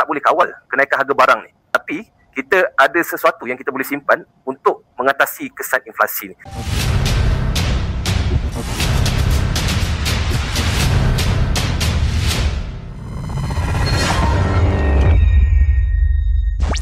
tak boleh kawal kenaikan harga barang ni. Tapi kita ada sesuatu yang kita boleh simpan untuk mengatasi kesan inflasi ni.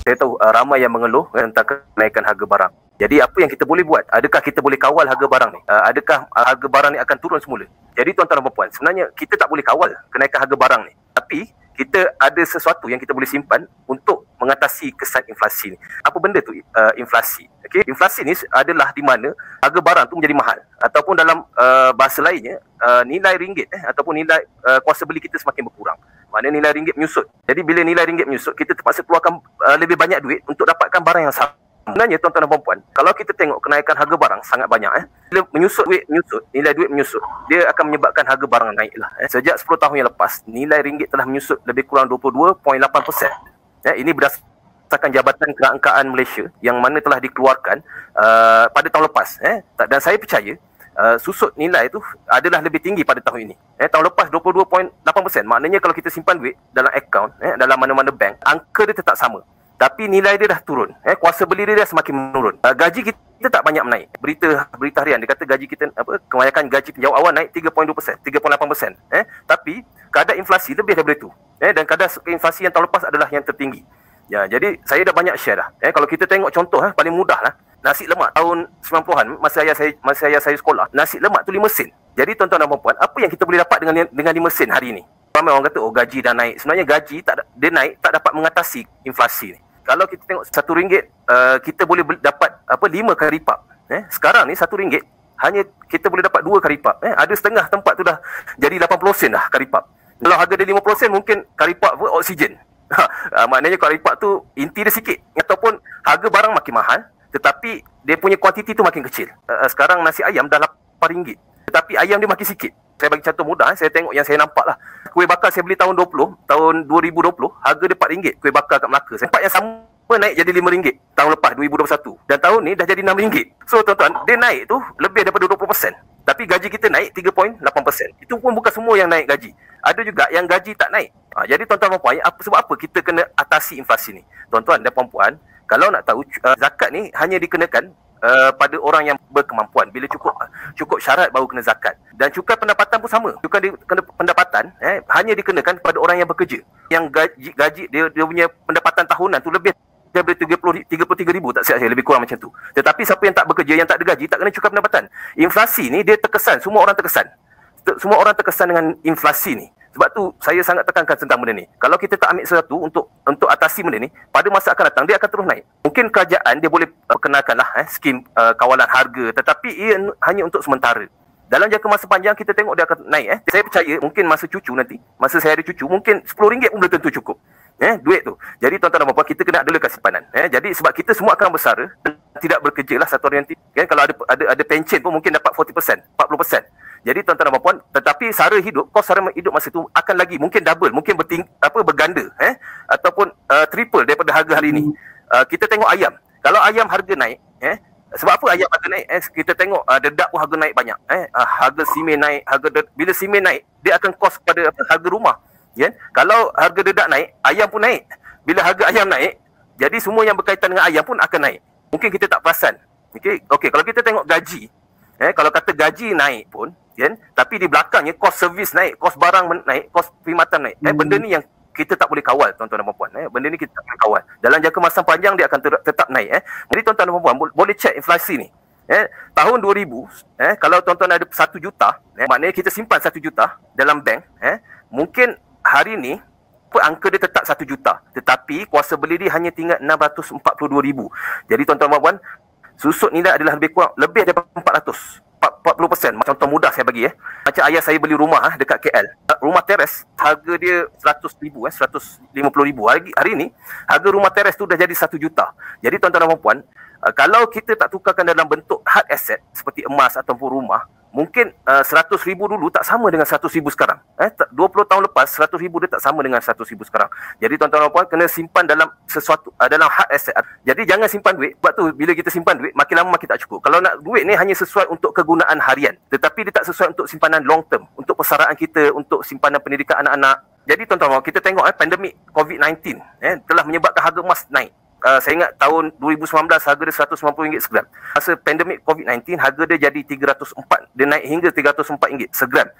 Saya tahu ramai yang mengeluh tentang kenaikan harga barang. Jadi apa yang kita boleh buat? Adakah kita boleh kawal harga barang ni? Adakah harga barang ni akan turun semula? Jadi tuan-tuan dan puan, sebenarnya kita tak boleh kawal kenaikan harga barang ni. Tapi kita ada sesuatu yang kita boleh simpan untuk mengatasi kesan inflasi ni. Apa benda tu inflasi? Okay? Inflasi ni adalah di mana harga barang tu menjadi mahal. Ataupun dalam bahasa lainnya, nilai ringgit ataupun nilai kuasa beli kita semakin berkurang. Mana nilai ringgit menyusut. Jadi bila nilai ringgit menyusut, kita terpaksa keluarkan lebih banyak duit untuk dapatkan barang yang sama. Sebenarnya tuan-tuan dan puan, kalau kita tengok kenaikan harga barang sangat banyak. Bila menyusut, nilai duit menyusut, dia akan menyebabkan harga barang naik lah. Sejak 10 tahun yang lepas, nilai ringgit telah menyusut lebih kurang 22.8%. Ini berdasarkan Jabatan Keangkaan Malaysia yang mana telah dikeluarkan pada tahun lepas. Dan saya percaya susut nilai itu adalah lebih tinggi pada tahun ini. Tahun lepas 22.8%. Maknanya kalau kita simpan duit dalam akaun, dalam mana-mana bank, angka dia tetap sama. Tapi nilai dia dah turun. Kuasa beli dia dah semakin menurun. Gaji kita tak banyak menaik. Berita harian dia kata gaji kita, kebanyakan gaji penjawat awal naik 3.2%, 3.8%. Tapi kadar inflasi lebih daripada itu. Dan kadar inflasi yang tahun lepas adalah yang tertinggi. Ya, jadi saya dah banyak share dah. Kalau kita tengok contoh paling mudah lah. Nasi lemak tahun 90-an masa ayah saya sekolah, nasi lemak tu 5 sen. Jadi tuan-tuan dan puan, apa yang kita boleh dapat dengan 5 sen hari ni? Ramai orang kata gaji dah naik. Sebenarnya gaji dia naik tak dapat mengatasi inflasi ni. Kalau kita tengok RM1, kita boleh dapat 5 karipap. Sekarang ni RM1 hanya kita boleh dapat 2 karipap. Ada setengah tempat tu dah jadi 80 sen dah karipap. Kalau harga dia 50 sen, mungkin karipap pun oksigen. Maknanya karipap tu inti dia sikit. Ataupun harga barang makin mahal, tetapi dia punya kuantiti tu makin kecil. Sekarang nasi ayam dah RM8, tetapi ayam dia makin sikit. Saya bagi contoh mudah, saya tengok yang saya nampak lah. Kuih bakar saya beli tahun 2020, harga dia RM4 kuih bakar kat Melaka. Saya nampak yang sama naik jadi RM5 tahun lepas 2021. Dan tahun ni dah jadi RM6. So tuan-tuan, dia naik tu lebih daripada 20%. Tapi gaji kita naik 3.8%. Itu pun bukan semua yang naik gaji. Ada juga yang gaji tak naik. Jadi tuan-tuan dan puan, sebab apa kita kena atasi inflasi ni? Tuan-tuan dan puan, kalau nak tahu, zakat ni hanya dikenakan pada orang yang berkemampuan. Bila cukup syarat baru kena zakat. Dan cukai pendapatan pun sama. Cukai pendapatan hanya dikenakan kepada orang yang bekerja. Yang gaji dia punya pendapatan tahunan tu lebih daripada 33,000, tak silap saya, lebih kurang macam tu. Tetapi siapa yang tak bekerja, yang tak ada gaji, tak kena cukai pendapatan. Inflasi ni dia terkesan, semua orang terkesan. Semua orang terkesan dengan inflasi ni. Sebab tu saya sangat tekankan tentang benda ni. Kalau kita tak ambil sesuatu untuk atasi benda ni, pada masa akan datang dia akan terus naik. Mungkin kerajaan dia boleh perkenalkanlah skim kawalan harga, tetapi ia hanya untuk sementara. Dalam jangka masa panjang kita tengok dia akan naik. Saya percaya mungkin masa cucu nanti, masa saya ada cucu, mungkin RM10 pun belum tentu cukup. Duit tu. Jadi tuan-tuan dan puan, kita kena adakan simpanan. Jadi sebab kita semua akan bersara, tidak bekerja lah satu hari nanti. Kalau ada pencen pun mungkin dapat 40%, 40%. Jadi tuan-tuan dan puan, tetapi sara hidup, kos sara hidup masa tu akan lagi mungkin double, mungkin berganda ataupun triple daripada harga hari ini. Kita tengok ayam. Kalau ayam harga naik, sebab apa ayam harga naik? Kita tengok dedak pun harga naik banyak. Harga simen naik, bila simen naik, dia akan kos pada harga rumah. Kalau harga dedak naik, ayam pun naik. Bila harga ayam naik, jadi semua yang berkaitan dengan ayam pun akan naik. Mungkin kita tak perasan. Okey, kalau kita tengok gaji, kalau kata gaji naik pun, tapi di belakangnya kos servis naik, kos barang naik, kos perkhidmatan naik. Benda ni yang kita tak boleh kawal, tuan-tuan dan puan. Benda ni kita tak boleh kawal. Dalam jangka masa panjang dia akan tetap naik. Jadi tuan-tuan dan puan boleh cek inflasi ni. Tahun 2000, kalau tuan-tuan ada 1 juta, maknanya kita simpan 1 juta dalam bank, mungkin hari ni angka dia tetap 1 juta. Tetapi kuasa beli dia hanya tinggal 642,000. Jadi tuan-tuan dan puan, susut nilai adalah lebih daripada 40%. Contoh mudah saya bagi. Macam ayah saya beli rumah dekat KL. Rumah teres, harga dia 100,000, 150,000. Hari ni, harga rumah teres tu dah jadi 1 juta. Jadi tuan-tuan dan puan, kalau kita tak tukarkan dalam bentuk hard asset seperti emas ataupun rumah, mungkin 100,000 dulu tak sama dengan 100,000 sekarang. 20 tahun lepas 100,000 dia tak sama dengan 100,000 sekarang. Jadi tuan-tuan dan puan kena simpan dalam sesuatu, dalam hard asset. Jadi jangan simpan duit. Sebab tu bila kita simpan duit, makin lama makin tak cukup. Kalau nak duit ni hanya sesuai untuk kegunaan harian, tetapi dia tak sesuai untuk simpanan long term, untuk persaraan kita, untuk simpanan pendidikan anak-anak, Jadi tuan-tuan, kita tengok pandemik COVID-19 telah menyebabkan harga emas naik. Saya ingat tahun 2019 harga dia RM190 segram. Masa pandemik COVID-19 harga dia jadi 304, dia naik hingga RM304 segram.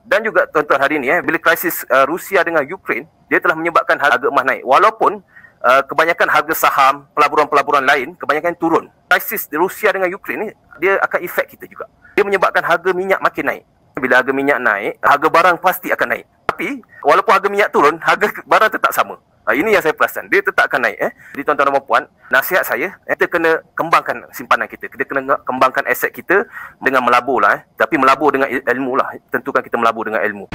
Dan juga tuan-tuan hari ini bila krisis Rusia dengan Ukraine, dia telah menyebabkan harga emas naik. Walaupun kebanyakan harga saham, pelaburan-pelaburan lain kebanyakan turun. Krisis Rusia dengan Ukraine ni dia akan efek kita juga. Dia menyebabkan harga minyak makin naik. Bila harga minyak naik, harga barang pasti akan naik. Tapi walaupun harga minyak turun, harga barang tetap sama. Ini yang saya perasan, dia tetap akan naik. Jadi tuan-tuan dan puan, nasihat saya, kita kena kembangkan simpanan kita. Kita kena kembangkan aset kita dengan melabur lah. Tapi melabur dengan ilmu lah. Tentukan kita melabur dengan ilmu.